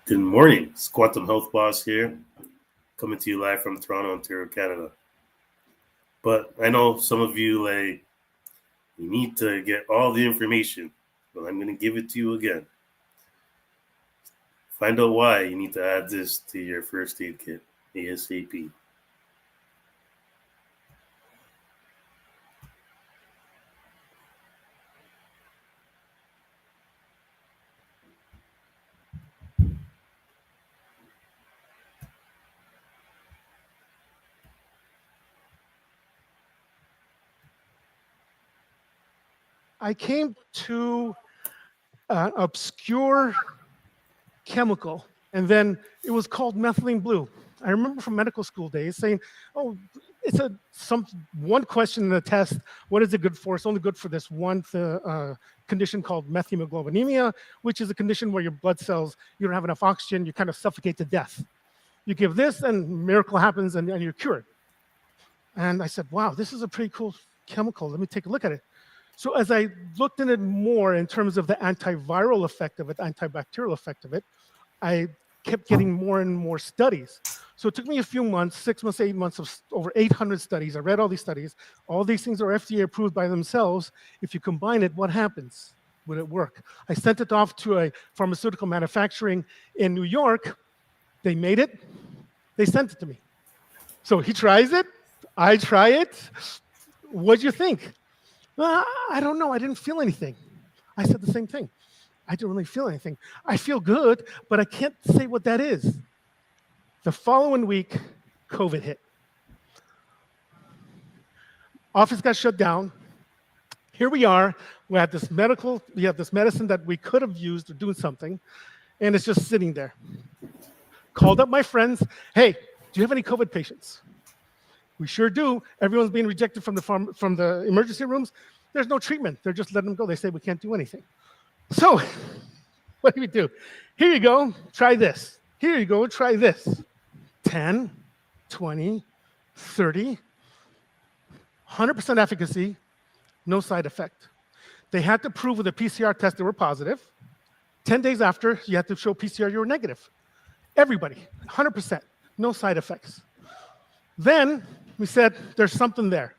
Good morning. It's Quantum Health Boss here, coming to you live from Toronto, Ontario, Canada. But I know some of you you need to get all the information, but I'm going to give it to you again. Find out why you need to add this to your first aid kit ASAP. I came to an obscure chemical, and then it was called methylene blue. I remember from medical school days saying, "Oh, it's one question in the test. What is it good for? It's only good for this one condition called methemoglobinemia, which is a condition where your blood cells, you don't have enough oxygen, you kind of suffocate to death. You give this, and miracle happens, and you're cured." And I said, "Wow, this is a pretty cool chemical. Let me take a look at it." So as I looked in it more in terms of the antiviral effect of it, antibacterial effect of it, I kept getting more and more studies. So it took me a few months, 6 months, 8 months of over 800 studies. I read all these studies. All these things are FDA approved by themselves. If you combine it, what happens? Would it work? I sent it off to a pharmaceutical manufacturing in New York. They made it. They sent it to me. So he tries it. I try it. What'd you think? I don't know. I didn't feel anything. I said the same thing. I didn't really feel anything. I feel good, but I can't say what that is. The following week, COVID hit. Office got shut down. Here we are. We have this medicine that we could have used or doing something, and it's just sitting there. Called up my friends. "Hey, do you have any COVID patients?" "We sure do. Everyone's being rejected from the emergency rooms. There's no treatment. They're just letting them go. They say we can't do anything." So what do we do? "Here you go. Try this. Here you go. Try this." 10, 20, 30, 100% efficacy, no side effect. They had to prove with a PCR test they were positive. 10 days after, you had to show PCR you were negative. Everybody, 100%, no side effects. Then we said, there's something there.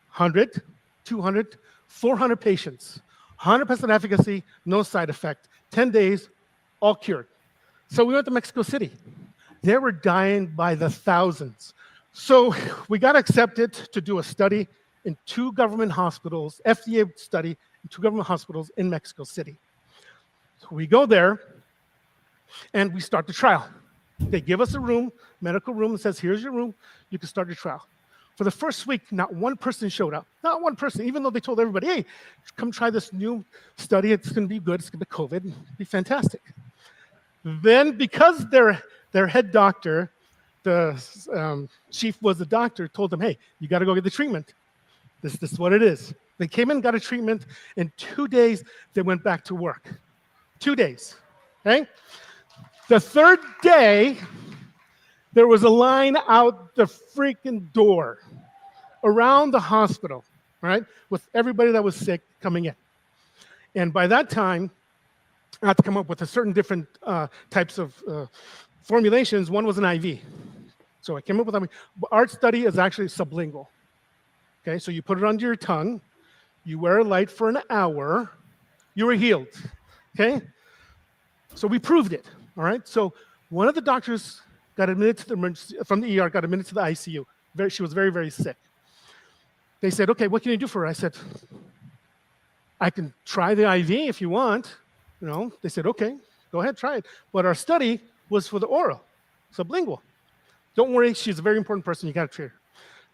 100, 200, 400 patients, 100% efficacy, no side effect, 10 days, all cured. So we went to Mexico City. They were dying by the thousands. So we got accepted to do a study in 2 government hospitals, FDA study in 2 government hospitals in Mexico City. So we go there, and we start the trial. They give us a room, medical room, that says, "Here's your room, you can start your trial." For the first week, not one person showed up. Not one person, even though they told everybody, "Hey, come try this new study. It's going to be good. It's going to be COVID. It'll be fantastic." Then, because their head doctor, the chief was a doctor, told them, "Hey, you got to go get the treatment. This is what it is." They came in, got a treatment. In 2 days, they went back to work. 2 days, okay? The third day, there was a line out the freaking door around the hospital, right, with everybody that was sick coming in. And by that time, I had to come up with a certain different types of formulations. One was an IV. So I came up with IV. Our study is actually sublingual. Okay, so you put it under your tongue, you wear a light for an hour, you were healed. Okay? So we proved it. All right. So one of the doctors got admitted to the emergency from the ER, got admitted to the ICU. She was very, very sick. They said, "Okay, what can you do for her?" I said, "I can try the IV if you want." They said, "Okay, go ahead, try it." But our study was for the oral, sublingual. Don't worry, she's a very important person. You got to treat her.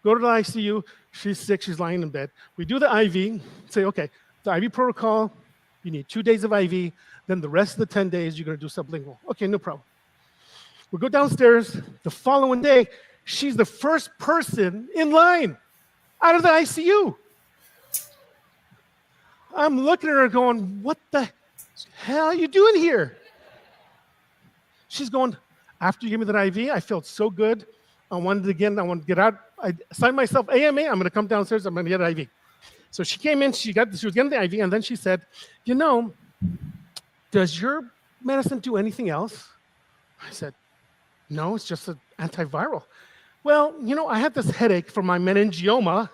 Go to the ICU. She's sick. She's lying in bed. We do the IV. Say, "Okay, the IV protocol. You need 2 days of IV. Then the rest of the 10 days, you're going to do sublingual." "Okay, no problem." We go downstairs. The following day, she's the first person in line out of the ICU. I'm looking at her going, "What the hell are you doing here?" She's going, "After you gave me that IV, I felt so good. I wanted to get out. I signed myself AMA. I'm going to come downstairs. I'm going to get an IV." So she came in. She was getting the IV, and then she said, "Does your medicine do anything else? I said, no, it's just an antiviral. Well, I had this headache from my meningioma.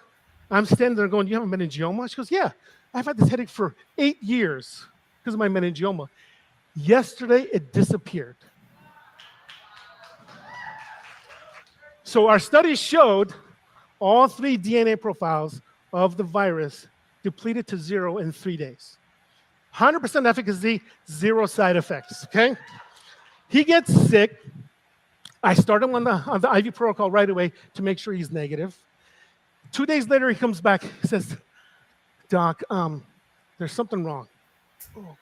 I'm standing there going, you have a meningioma? She goes, yeah, I've had this headache for 8 years because of my meningioma. Yesterday, it disappeared. So our study showed all 3 DNA profiles of the virus depleted to 0 in 3 days. 100% efficacy, 0 side effects, okay? He gets sick. I start him on the IV protocol right away to make sure he's negative. 2 days later, he comes back, says, Doc, there's something wrong.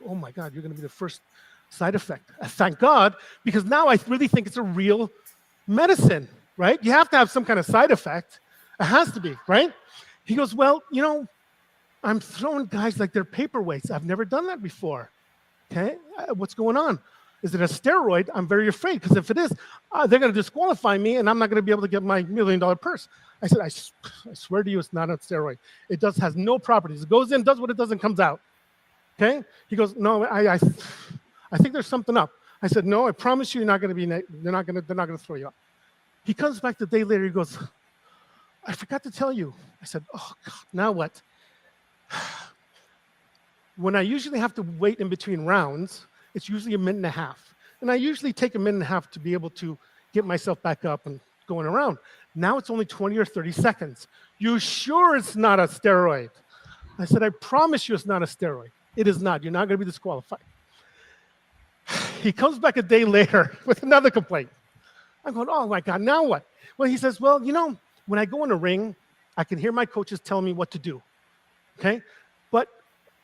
Oh my God, you're gonna be the first side effect. Thank God, because now I really think it's a real medicine, right? You have to have some kind of side effect. It has to be, right? He goes, well, I'm throwing guys like they're paperweights. I've never done that before. Okay, what's going on? Is it a steroid? I'm very afraid, because if it is, they're going to disqualify me, and I'm not going to be able to get my $1 million purse. I said, I swear to you, it's not a steroid. It has no properties. It goes in, does what it does, and comes out. Okay? He goes, no, I think there's something up. I said, no, I promise you, you're not going to be. They're not going to throw you up. He comes back the day later. He goes, I forgot to tell you. I said, oh God, now what? When I usually have to wait in between rounds, it's usually 1.5 minutes. And I usually take 1.5 minutes to be able to get myself back up and going around. Now it's only 20 or 30 seconds. You sure it's not a steroid? I said, I promise you it's not a steroid. It is not. You're not going to be disqualified. He comes back a day later with another complaint. I'm going, oh my God, now what? Well, he says, well, when I go in a ring, I can hear my coaches tell me what to do. Okay? But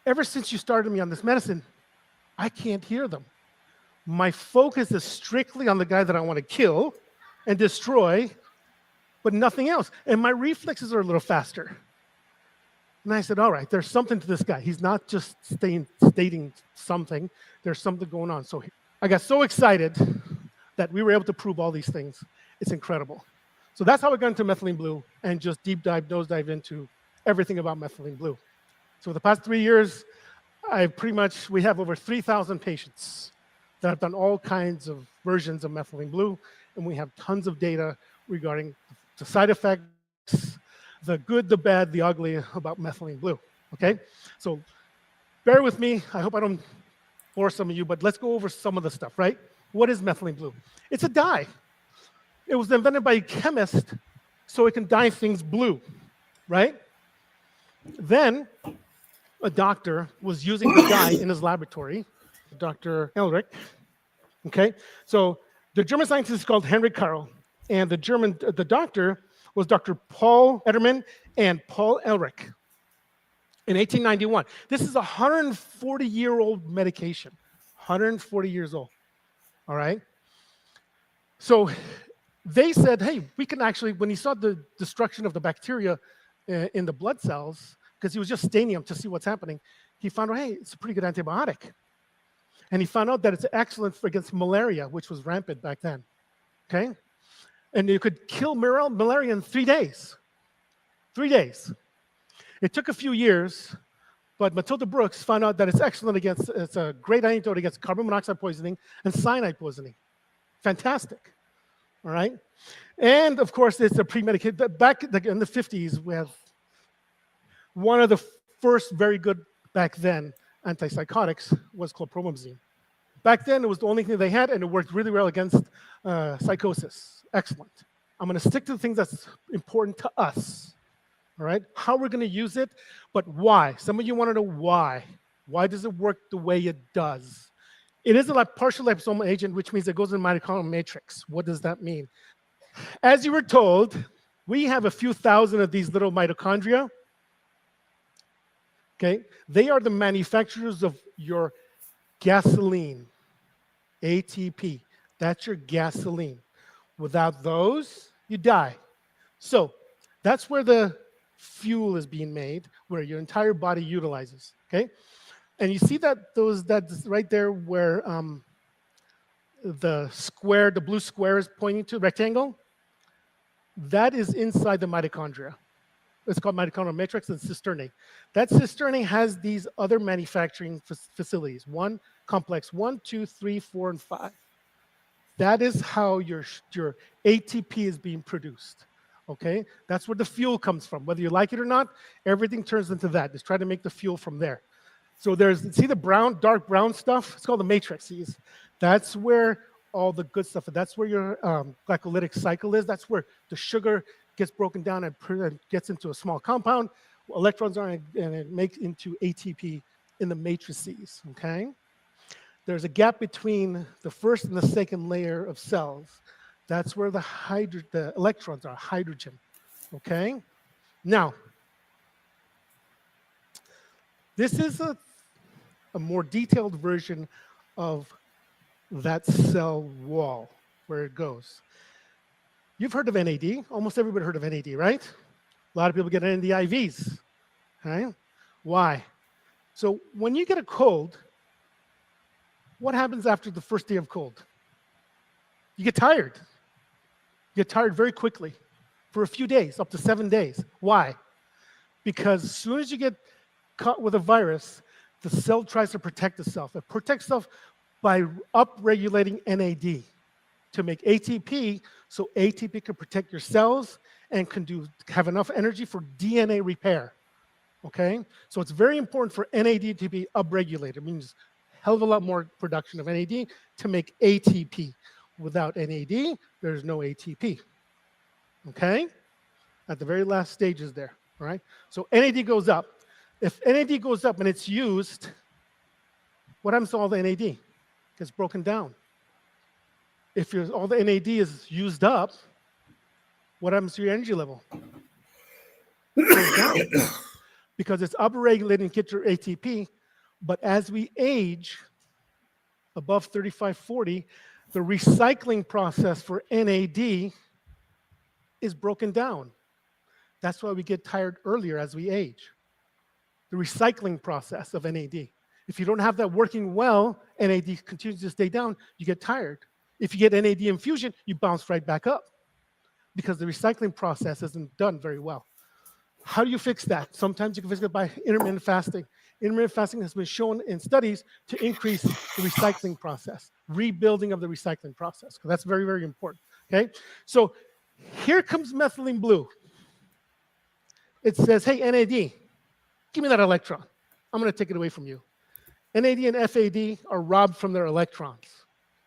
ever since you started me on this medicine, I can't hear them. My focus is strictly on the guy that I want to kill and destroy, but nothing else. And my reflexes are a little faster. And I said, all right, there's something to this guy. He's not just stating something. There's something going on. So I got so excited that we were able to prove all these things. It's incredible. So that's how we got into methylene blue and just nose dive into everything about methylene blue. So the past 3 years, we have over 3,000 patients that have done all kinds of versions of methylene blue, and we have tons of data regarding the side effects, the good, the bad, the ugly about methylene blue, okay? So bear with me. I hope I don't bore some of you, but let's go over some of the stuff, right? What is methylene blue? It's a dye. It was invented by a chemist so it can dye things blue, right? Then a doctor was using the dye in his laboratory, Dr. Ehrlich, okay? So the German scientist is called Henrik Karl, and the doctor was Dr. Paul Edermann and Paul Ehrlich in 1891. This is a 140-year-old medication, 140 years old, all right? So they said, hey, we can actually, when he saw the destruction of the bacteria in the blood cells, because he was just staining them to see what's happening, he found out, hey, it's a pretty good antibiotic. And he found out that it's excellent against malaria, which was rampant back then, okay? And you could kill malaria in 3 days. 3 days. It took a few years, but Matilda Brooks found out that it's a great antidote against carbon monoxide poisoning and cyanide poisoning. Fantastic, all right? And of course, it's a pre-medicated. Back in the 50s, we have one of the first very good, back then, antipsychotics was chlorpromazine. Back then, it was the only thing they had, and it worked really well against psychosis. Excellent. I'm going to stick to the things that's important to us, all right? How we're going to use it, but why? Some of you want to know why. Why does it work the way it does? It is a partial liposomal agent, which means it goes in the mitochondrial matrix. What does that mean? As you were told, we have a few thousand of these little mitochondria. Okay, they are the manufacturers of your gasoline, ATP. That's your gasoline. Without those, you die. So that's where the fuel is being made, where your entire body utilizes. Okay, and you see that's right there where the blue square is pointing to, rectangle. That is inside the mitochondria. It's called mitochondrial matrix and cisternae. That cisternae has these other manufacturing facilities. Complex 1, 2, 3, 4, and 5. That is how your ATP is being produced. Okay, that's where the fuel comes from. Whether you like it or not, everything turns into that. Just try to make the fuel from there. So see the dark brown stuff? It's called the matrices. That's where all the good stuff, that's where your glycolytic cycle is. That's where the sugar gets broken down and gets into a small compound. Electrons are, and it makes into ATP in the matrices, okay? There's a gap between the first and the second layer of cells. That's where the electrons are, hydrogen, okay? Now, this is a more detailed version of that cell wall, where it goes. You've heard of NAD. Almost everybody heard of NAD, right? A lot of people get NAD IVs, right? Why? So when you get a cold, what happens after the first day of cold? You get tired. You get tired very quickly for a few days, up to 7 days. Why? Because as soon as you get caught with a virus, the cell tries to protect itself. It protects itself by upregulating NAD to make ATP, so ATP can protect your cells and can have enough energy for DNA repair. Okay? So it's very important for NAD to be upregulated. It means a hell of a lot more production of NAD to make ATP. Without NAD, there's no ATP. Okay? At the very last stages there. All right? So NAD goes up. If NAD goes up and it's used, what happens to all the NAD? It gets broken down. If all the NAD is used up, what happens to your energy level? It goes down. Because it's upregulating to get your ATP, but as we age above 35, 40, the recycling process for NAD is broken down. That's why we get tired earlier as we age. The recycling process of NAD. If you don't have that working well, NAD continues to stay down, you get tired. If you get NAD infusion, you bounce right back up because the recycling process isn't done very well. How do you fix that? Sometimes you can fix it by intermittent fasting. Intermittent fasting has been shown in studies to increase the recycling process, rebuilding of the recycling process, because that's very, very important, okay? So here comes methylene blue. It says, hey, NAD, give me that electron. I'm going to take it away from you. NAD and FAD are robbed from their electrons,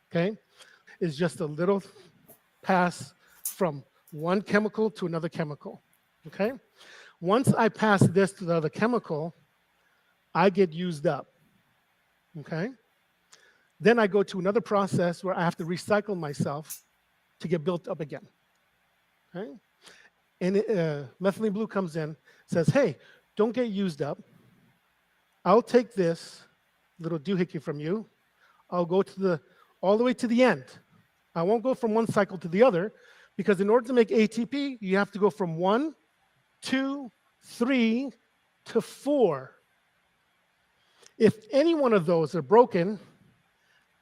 okay? It's just a little pass from one chemical to another chemical, okay? Once I pass this to the other chemical, I get used up, okay? Then I go to another process where I have to recycle myself to get built up again, okay? And methylene blue comes in, says, hey, don't get used up. I'll take this little doohickey from you. I'll go all the way to the end. I won't go from one cycle to the other, because in order to make ATP, you have to go from 1, 2, 3 to 4. If any one of those are broken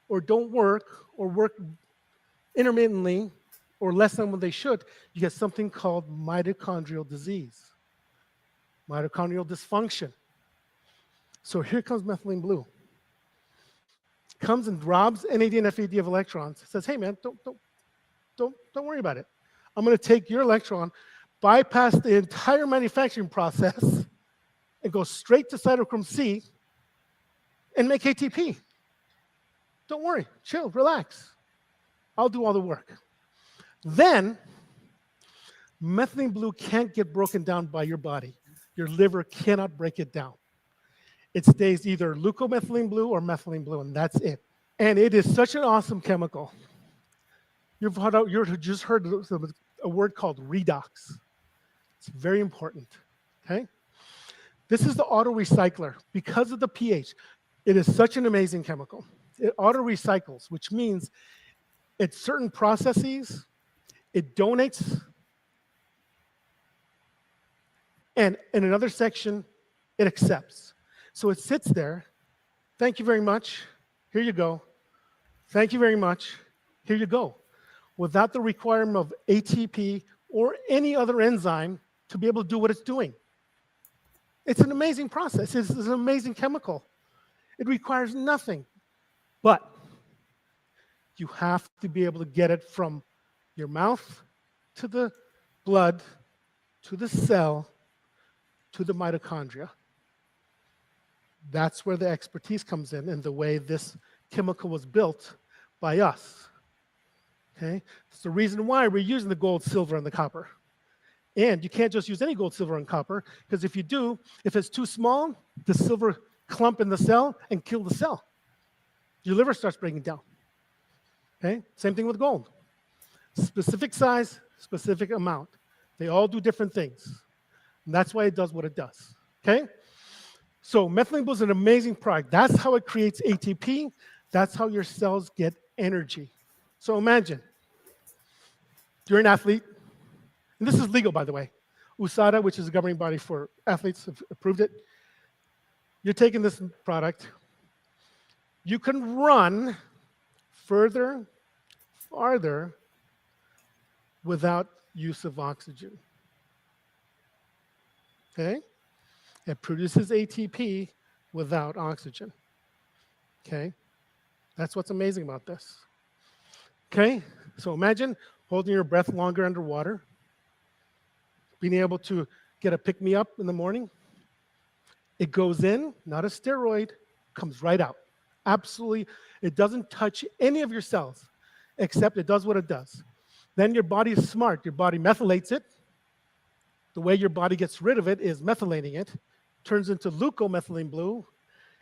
or don't work or work intermittently or less than what they should, you get something called mitochondrial disease, mitochondrial dysfunction. So here comes methylene blue. Comes and robs NAD and FAD of electrons. Says, hey man, don't worry about it. I'm going to take your electron, bypass the entire manufacturing process, and go straight to cytochrome C and make ATP. Don't worry, chill, relax. I'll do all the work. Then, methylene blue can't get broken down by your body. Your liver cannot break it down. It stays either leucomethylene blue or methylene blue, and that's it. And it is such an awesome chemical. You've just heard a word called redox. It's very important, okay? This is the auto-recycler. Because of the pH, it is such an amazing chemical. It auto-recycles, which means at certain processes, it donates, and in another section, it accepts. So it sits there. Thank you very much. Here you go. Thank you very much. Here you go. Without the requirement of ATP or any other enzyme to be able to do what it's doing. It's an amazing process. It's an amazing chemical. It requires nothing, but you have to be able to get it from your mouth to the blood, to the cell, to the mitochondria. That's where the expertise comes in and the way this chemical was built by us. Okay? It's the reason why we're using the gold, silver, and the copper. And you can't just use any gold, silver, and copper, because if you do, if it's too small, the silver clump in the cell and kill the cell. Your liver starts breaking down. Okay? Same thing with gold. Specific size, specific amount. They all do different things. And that's why it does what it does. Okay? So methylene blue is an amazing product. That's how it creates ATP. That's how your cells get energy. So imagine, you're an athlete, and this is legal, by the way. USADA, which is the governing body for athletes, have approved it. You're taking this product. You can run farther, without use of oxygen. Okay? It produces ATP without oxygen. Okay? That's what's amazing about this. Okay? So imagine holding your breath longer underwater, being able to get a pick-me-up in the morning. It goes in, not a steroid, comes right out. Absolutely, it doesn't touch any of your cells, except it does what it does. Then your body is smart. Your body methylates it. The way your body gets rid of it is methylating it, turns into leucomethylene blue,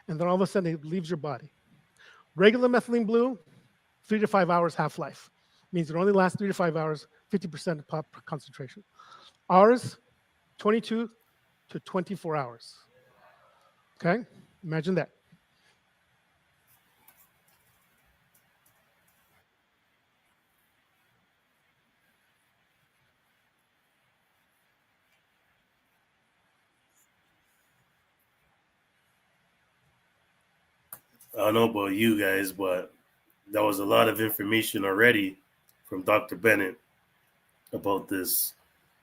and then all of a sudden it leaves your body. Regular methylene blue, 3 to 5 hours half-life. Means it only lasts 3 to 5 hours, 50% pop concentration. Ours, 22 to 24 hours. Okay? Imagine that. I don't know about you guys, but that was a lot of information already from Dr. Bennett about this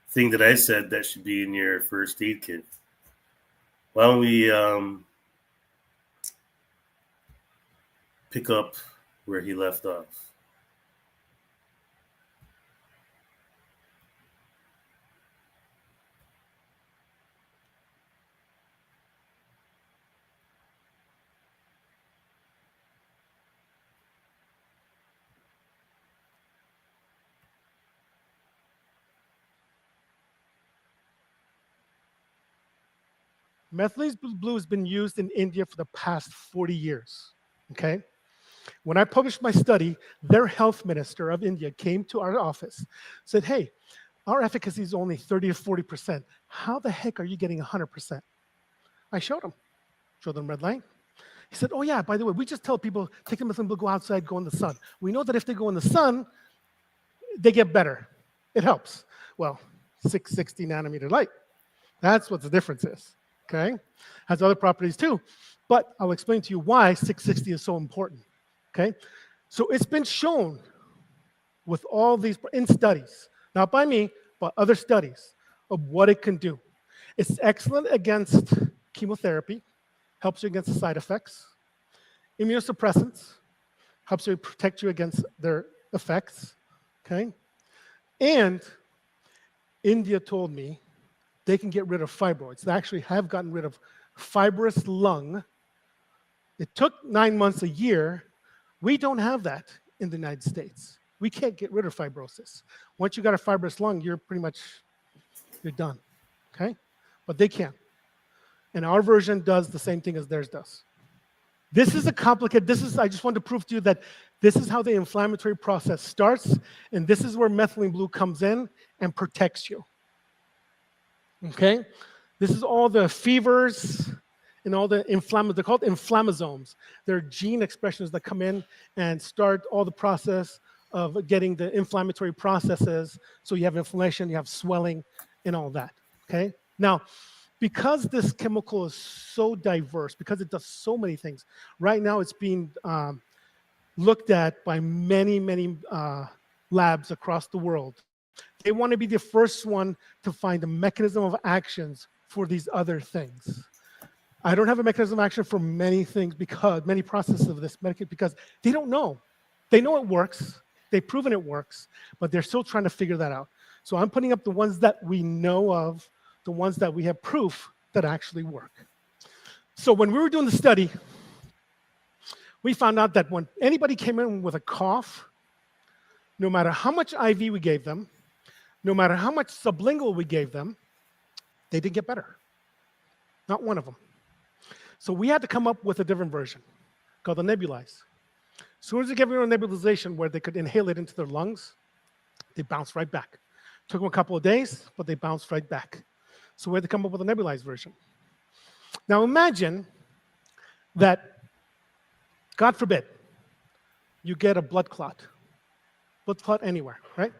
thing that I said that should be in your first aid kit. Why don't we pick up where he left off? Methylene blue has been used in India for the past 40 years, okay? When I published my study, their health minister of India came to our office, said, hey, our efficacy is only 30 to 40%. How the heck are you getting 100%? I showed them red light. He said, oh yeah, by the way, we just tell people, take the methylene blue, go outside, go in the sun. We know that if they go in the sun, they get better. It helps. Well, 660 nanometer light. That's what the difference is. Okay, has other properties too, but I'll explain to you why 660 is so important. Okay, so it's been shown with all these in studies, not by me, but other studies of what it can do. It's excellent against chemotherapy, helps you against the side effects. Immunosuppressants, helps you protect you against their effects. Okay, and India told me they can get rid of fibroids. They actually have gotten rid of fibrous lung. It took 9 months, a year. We don't have that in the United States. We can't get rid of fibrosis. Once you got a fibrous lung, you're done, okay? But they can. And our version does the same thing as theirs does. This is a complicated, I just wanted to prove to you that this is how the inflammatory process starts, and this is where methylene blue comes in and protects you. Okay, this is all the fevers and all the they're called inflammasomes. They're gene expressions that come in and start all the process of getting the inflammatory processes. So you have inflammation, you have swelling, and all that. Okay, now because this chemical is so diverse, because it does so many things, right now it's being looked at by many labs across the world. They want to be the first one to find a mechanism of actions for these other things. I don't have a mechanism of action for many things because many processes of this because they don't know. They know it works. They've proven it works, but they're still trying to figure that out. So I'm putting up the ones that we know of, the ones that we have proof that actually work. So when we were doing the study, we found out that when anybody came in with a cough, no matter how much IV we gave them, no matter how much sublingual we gave them, they didn't get better. Not one of them. So we had to come up with a different version called the nebulize. As soon as they gave them a nebulization where they could inhale it into their lungs, they bounced right back. Took them a couple of days, but they bounced right back. So we had to come up with a nebulized version. Now imagine that, God forbid, you get a blood clot anywhere, right?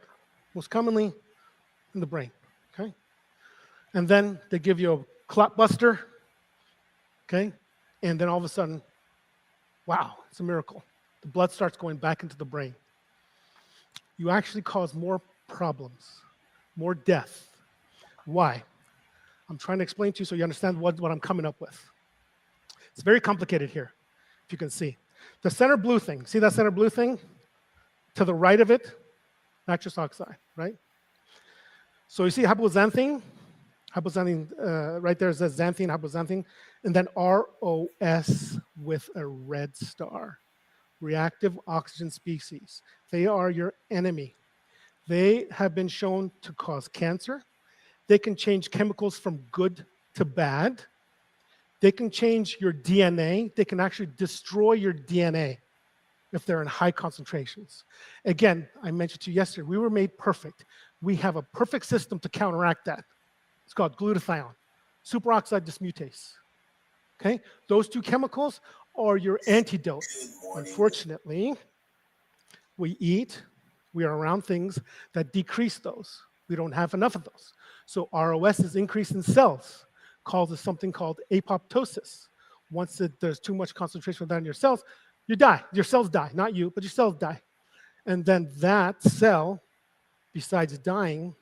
Most commonly in the brain, okay? And then they give you a clot buster, okay? And then all of a sudden, wow, it's a miracle. The blood starts going back into the brain. You actually cause more problems, more death. Why? I'm trying to explain to you so you understand what I'm coming up with. It's very complicated here, if you can see. The center blue thing, see that center blue thing? To the right of it, nitrous oxide, right? So you see hypoxanthine? Hypoxanthine, right there says xanthine, hypoxanthine, and then ROS with a red star. Reactive oxygen species. They are your enemy. They have been shown to cause cancer. They can change chemicals from good to bad. They can change your DNA. They can actually destroy your DNA if they're in high concentrations. Again, I mentioned to you yesterday, we were made perfect. We have a perfect system to counteract that. It's called glutathione, superoxide dismutase. Okay? Those two chemicals are your antidote. Unfortunately, we are around things that decrease those. We don't have enough of those. So ROS is increase in cells, causes something called apoptosis. Once there's too much concentration of that in your cells, you die. Your cells die, not you, but your cells die. And then that cell, besides dying,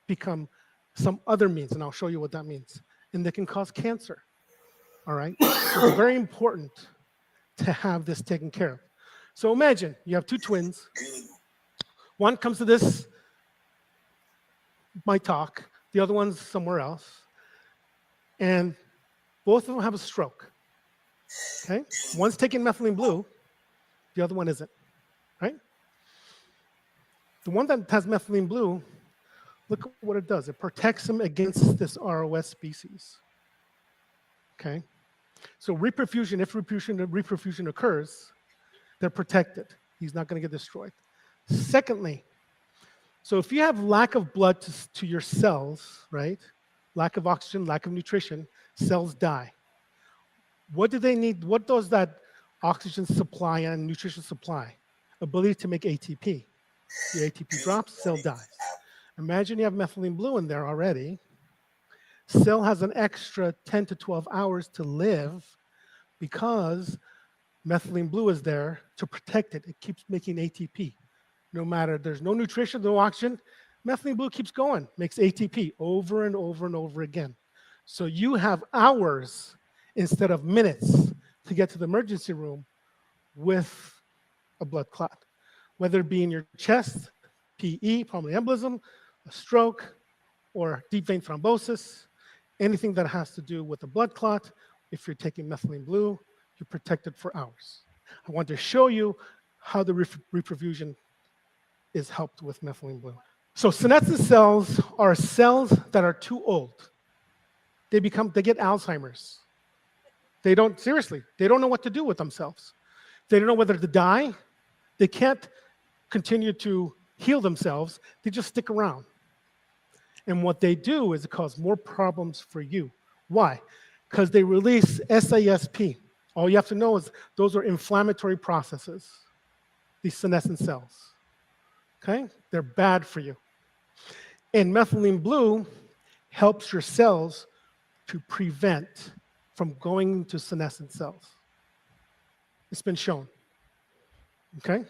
become some other means, and I'll show you what that means. And they can cause cancer, all right? So it's very important to have this taken care of. So imagine you have two twins. One comes to my talk, the other one's somewhere else, and both of them have a stroke, okay? One's taking methylene blue, the other one isn't, right? The one that has methylene blue, look at what it does. It protects him against this ROS species, okay? So reperfusion, if reperfusion occurs, they're protected. He's not going to get destroyed. Secondly, so if you have lack of blood to your cells, right? Lack of oxygen, lack of nutrition, cells die. What do they need? What does that oxygen supply and nutrition supply? Ability to make ATP. Your ATP drops, cell dies. Imagine you have methylene blue in there already. Cell has an extra 10 to 12 hours to live because methylene blue is there to protect it. It keeps making ATP. No matter, there's no nutrition, no oxygen, methylene blue keeps going, makes ATP over and over and over again. So you have hours instead of minutes to get to the emergency room with a blood clot, whether it be in your chest, PE, pulmonary embolism, a stroke, or deep vein thrombosis, anything that has to do with a blood clot. If you're taking methylene blue, you're protected for hours. I want to show you how the reperfusion is helped with methylene blue. So senescent cells are cells that are too old. They get Alzheimer's. They don't know what to do with themselves. They don't know whether to die. They can't continue to heal themselves. They just stick around. And what they do is it causes more problems for you. Why? Because they release SASP. All you have to know is those are inflammatory processes, these senescent cells. Okay? They're bad for you. And methylene blue helps your cells to prevent from going into senescent cells. It's been shown. Okay?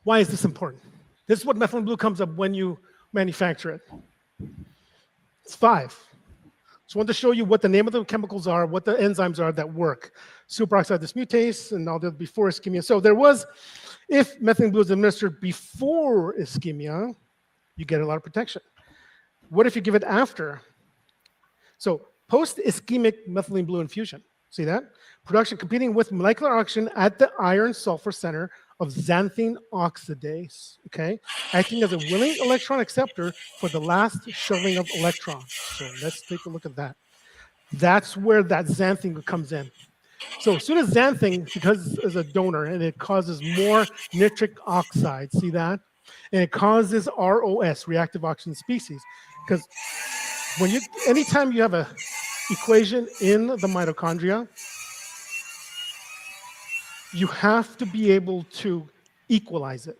Why is this important? This is what methylene blue comes up when you manufacture it? It's 5. Just want to show you what the name of the chemicals are, what the enzymes are that work. Superoxide dismutase, and all the before ischemia. So there was, if methylene blue is administered before ischemia, you get a lot of protection. What if you give it after? So post-ischemic methylene blue infusion, see that? Production competing with molecular oxygen at the iron sulfur center of xanthine oxidase, okay? Acting as a willing electron acceptor for the last shuttling of electrons. So let's take a look at that. That's where that xanthine comes in. So as soon as xanthine, because it's a donor, and it causes more nitric oxide, see that? And it causes ROS, reactive oxygen species. Because anytime you have a equation in the mitochondria, you have to be able to equalize it.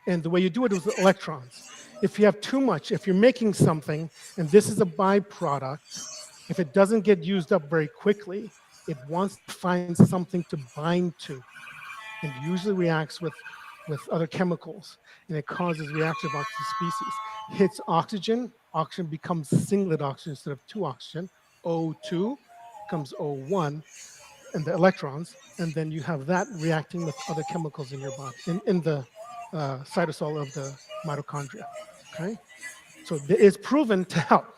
And the way you do it is with electrons. If you have too much, if you're making something, and this is a byproduct, if it doesn't get used up very quickly, it wants to find something to bind to. And usually reacts with other chemicals. And it causes reactive oxygen species. Hits oxygen, oxygen becomes singlet oxygen instead of 2 oxygen. O2 becomes O1, and the electrons, and then you have that reacting with other chemicals in your body, in the cytosol of the mitochondria, okay? So it is proven to help.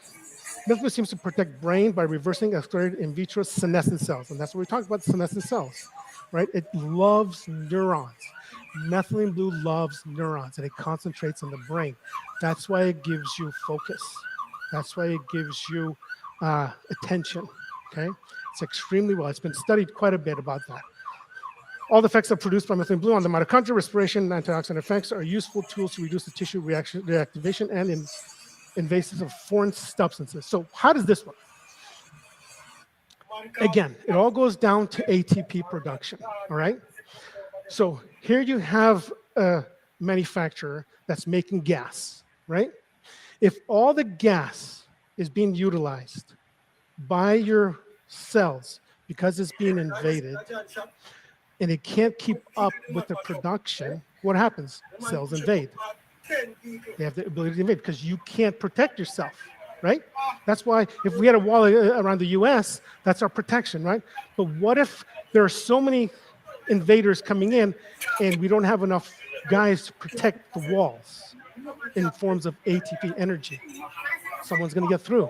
Methylene seems to protect brain by reversing accelerated in vitro senescent cells, and that's what we talked about, senescent cells, right? It loves neurons. Methylene blue loves neurons, and it concentrates in the brain. That's why it gives you focus. That's why it gives you attention, okay? It's extremely well. It's been studied quite a bit about that. All the effects are produced by methylene blue on the mitochondria, respiration, and antioxidant effects are useful tools to reduce the tissue reactivation and invasives of foreign substances. So how does this work? Again, it all goes down to ATP production, all right? So here you have a manufacturer that's making gas, right? If all the gas is being utilized by your cells because it's being invaded and it can't keep up with the production, what happens? Cells invade. They have the ability to invade because you can't protect yourself, right? That's why if we had a wall around the US, that's our protection, right? But what if there are so many invaders coming in and we don't have enough guys to protect the walls in forms of ATP energy? Someone's going to get through.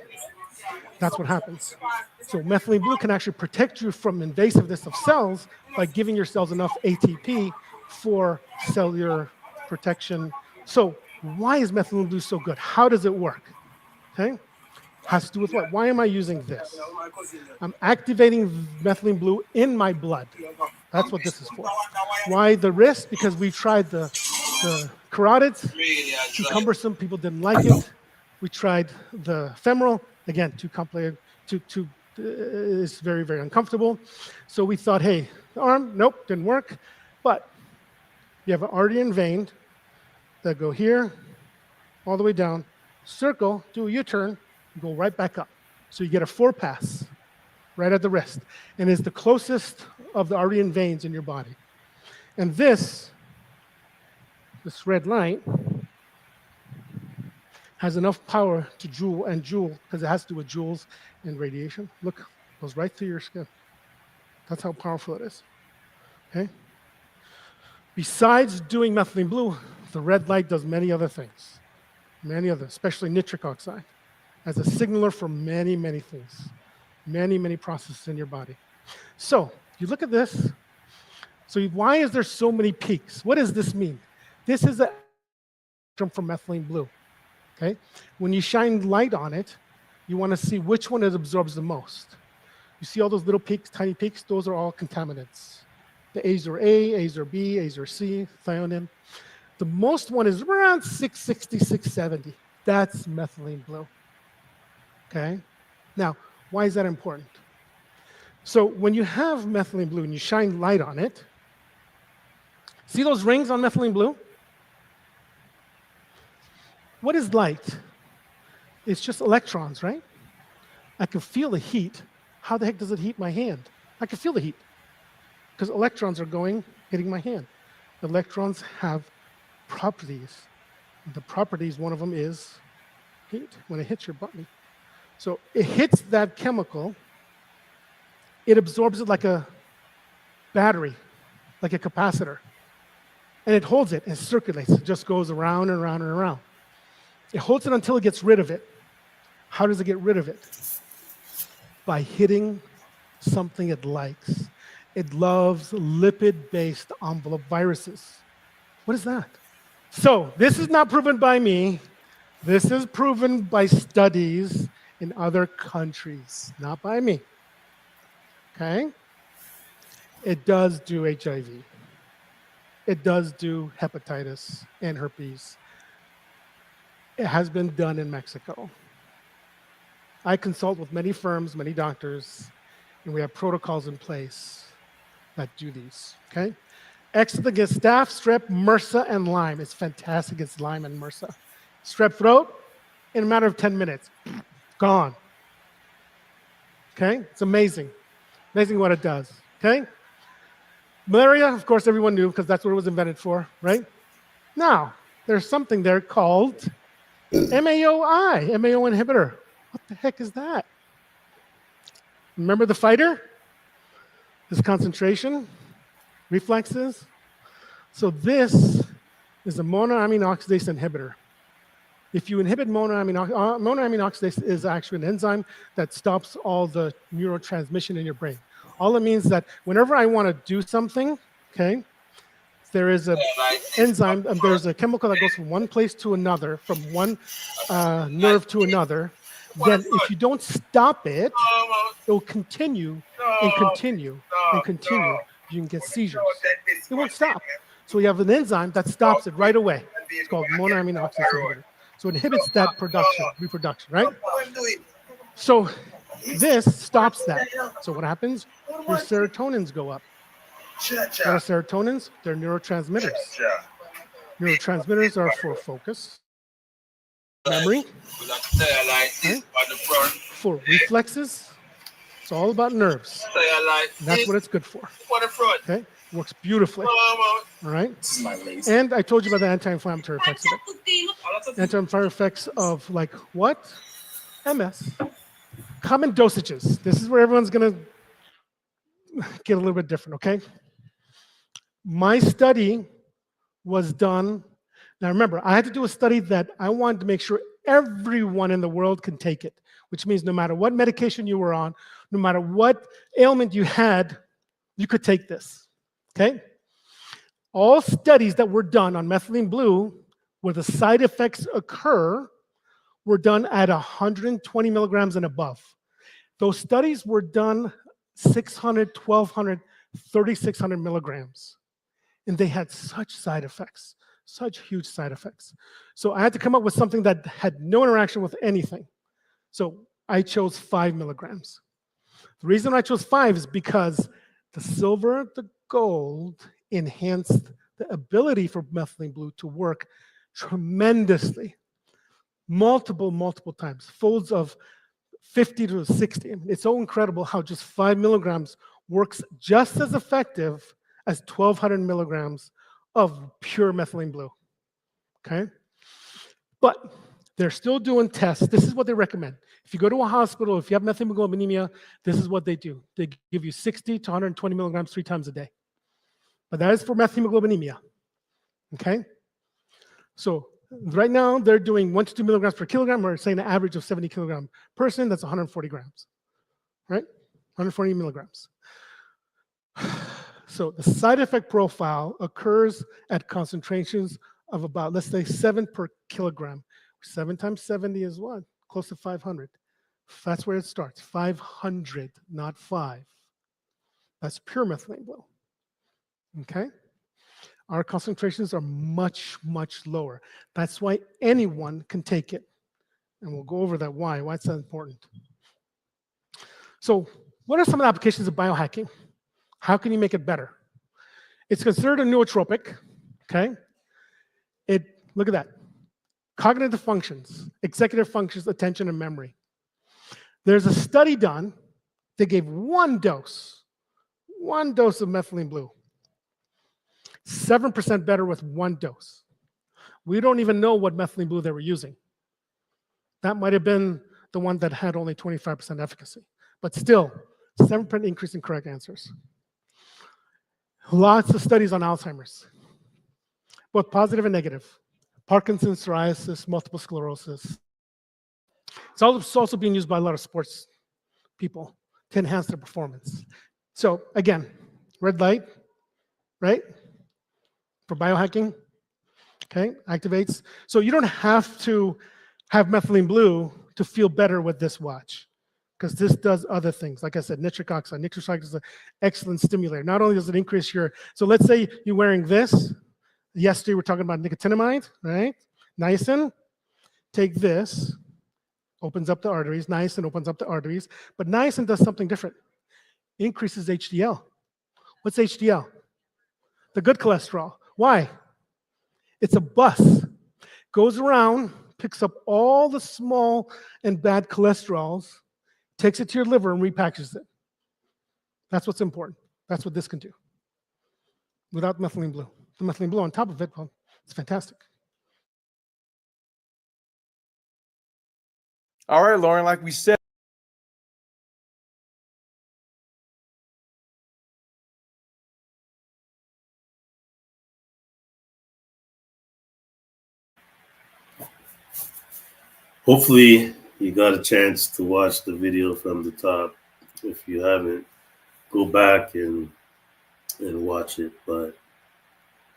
That's what happens. So methylene blue can actually protect you from invasiveness of cells by giving your cells enough ATP for cellular protection. So why is methylene blue so good? How does it work? Okay, has to do with what? Why am I using this? I'm activating methylene blue in my blood. That's what this is for. Why the wrist? Because we tried the carotids, too cumbersome, people didn't like it. We tried the femoral, again, too complicated, it's very, very uncomfortable. So we thought, hey, the arm, nope, didn't work. But you have an artery and vein that go here, all the way down, circle, do a U-turn, go right back up. So you get a 4-pass right at the wrist. And it's the closest of the artery and veins in your body. And this red light, has enough power to joule, because it has to do with joules and radiation. Look, it goes right through your skin. That's how powerful it is, okay? Besides doing methylene blue, the red light does many other things, especially nitric oxide, as a signaler for many, many things, many, many processes in your body. So you look at this. So why is there so many peaks? What does this mean? This is a from methylene blue. Okay? When you shine light on it, you want to see which one it absorbs the most. You see all those little peaks, tiny peaks? Those are all contaminants. The azure A, azure B, azure C, thionin. The most one is around 660, 670. That's methylene blue. Okay? Now, why is that important? So when you have methylene blue and you shine light on it, see those rings on methylene blue? What is light? It's just electrons, right? I can feel the heat. How the heck does it heat my hand? I can feel the heat because electrons are hitting my hand. Electrons have properties The properties, one of them is heat, when it hits your body. So it hits that chemical, it absorbs it like a battery, like a capacitor. And it holds it and circulates. It just goes around and around and around. It holds it until it gets rid of it. How does it get rid of it? By hitting something it likes. It loves lipid-based envelope viruses. What is that? So this is not proven by me. This is proven by studies in other countries, not by me. Okay? It does do HIV. It does do hepatitis and herpes. It has been done in Mexico. I consult with many firms, many doctors, and we have protocols in place that do these, okay? Excellent against staph, strep, MRSA, and Lyme. It's fantastic against Lyme and MRSA. Strep throat, in a matter of 10 minutes, gone. Okay? It's amazing. Amazing what it does, okay? Malaria, of course, everyone knew because that's what it was invented for, right? Now, there's something there called MAOI, MAO inhibitor. What the heck is that? Remember the fighter? This concentration, reflexes. So this is a monoamine oxidase inhibitor. If you inhibit monoamine oxidase is actually an enzyme that stops all the neurotransmission in your brain. All it means that whenever I want to do something, okay, there is an enzyme, there's a chemical that goes from one place to another, from one nerve to another. Then if you don't stop it, it will continue and continue and continue. You can get seizures. It won't stop. So we have an enzyme that stops it right away. It's called monoamine oxidase inhibitor. So it inhibits that reproduction, right? So this stops that. So what happens? Your serotonins go up. What are serotonins? They're neurotransmitters. Neurotransmitters are for focus, memory, okay, for reflexes. It's all about nerves. And that's what it's good for. Okay? Works beautifully. All right? And I told you about the anti-inflammatory effects of it. Anti-inflammatory effects of like what? MS. Common dosages. This is where everyone's going to get a little bit different, okay? My study was done. Now remember, I had to do a study that I wanted to make sure everyone in the world can take it, which means no matter what medication you were on, no matter what ailment you had, you could take this, okay? All studies that were done on methylene blue where the side effects occur were done at 120 milligrams and above. Those studies were done 600, 1200, 3600 milligrams. And they had such side effects, such huge side effects. So I had to come up with something that had no interaction with anything. So I chose 5 milligrams. The reason I chose 5 is because the silver, the gold enhanced the ability for methylene blue to work tremendously. Multiple times, folds of 50 to 60. It's so incredible how just 5 milligrams works just as effective as 1,200 milligrams of pure methylene blue, okay? But they're still doing tests. This is what they recommend. If you go to a hospital, if you have methylglobinemia, this is what they do. They give you 60 to 120 milligrams 3 times a day. But that is for methylglobinemia, okay? So right now, they're doing 1 to 2 milligrams per kilogram. We're saying an average of 70 kilogram person, that's 140 grams, right? 140 milligrams. So the side effect profile occurs at concentrations of about, let's say, 7 per kilogram. 7 times 70 is what? Close to 500. That's where it starts, 500, not 5. That's pure methylene blue, okay? Our concentrations are much lower. That's why anyone can take it. And we'll go over that why it's that important. So what are some of the applications of biohacking? How can you make it better? It's considered a nootropic, okay? Look at that. Cognitive functions, executive functions, attention, and memory. There's a study done. They gave one dose of methylene blue. 7% better with 1 dose. We don't even know what methylene blue they were using. That might have been the one that had only 25% efficacy. But still, 7% increase in correct answers. Lots of studies on Alzheimer's, both positive and negative. Parkinson's, psoriasis, multiple sclerosis. It's also being used by a lot of sports people to enhance their performance. So again, red light, right? For biohacking, okay, activates. So you don't have to have methylene blue to feel better with this watch, because this does other things. Like I said, nitric oxide. Nitric oxide is an excellent stimulator. Not only does it increase your, so let's say you're wearing this. Yesterday we're talking about nicotinamide, right? Niacin. Take this, opens up the arteries. Niacin opens up the arteries. But niacin does something different. It increases HDL. What's HDL? The good cholesterol. Why? It's a bus. Goes around, picks up all the small and bad cholesterols, takes it to your liver and repackages it. That's what's important. That's what this can do. Without methylene blue. The methylene blue on top of it, well, it's fantastic. All right, Lauren, like we said, Hopefully you got a chance to watch the video from the top. If you haven't, go back and watch it. But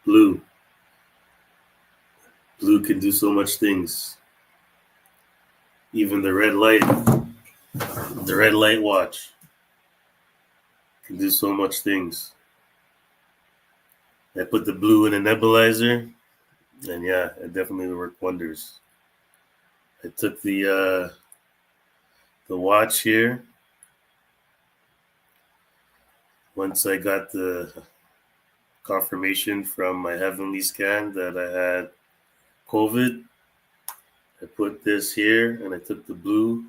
blue can do so much things. Even the red light watch can do so much things. I put the blue in a nebulizer, and yeah, it definitely worked wonders. I took the watch here. Once I got the confirmation from my heavenly scan that I had COVID, I put this here, and I took the blue,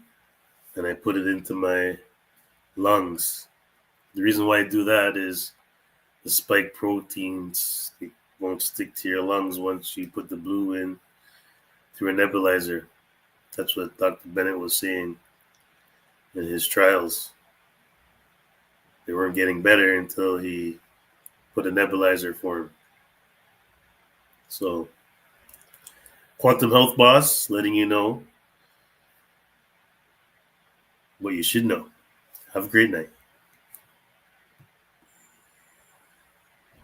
and I put it into my lungs. The reason why I do that is the spike proteins, they won't stick to your lungs once you put the blue in through a nebulizer. That's what Dr. Bennett was saying in his trials. They weren't getting better until he put a nebulizer for him. So, Quantum Health Boss, letting you know what you should know. Have a great night.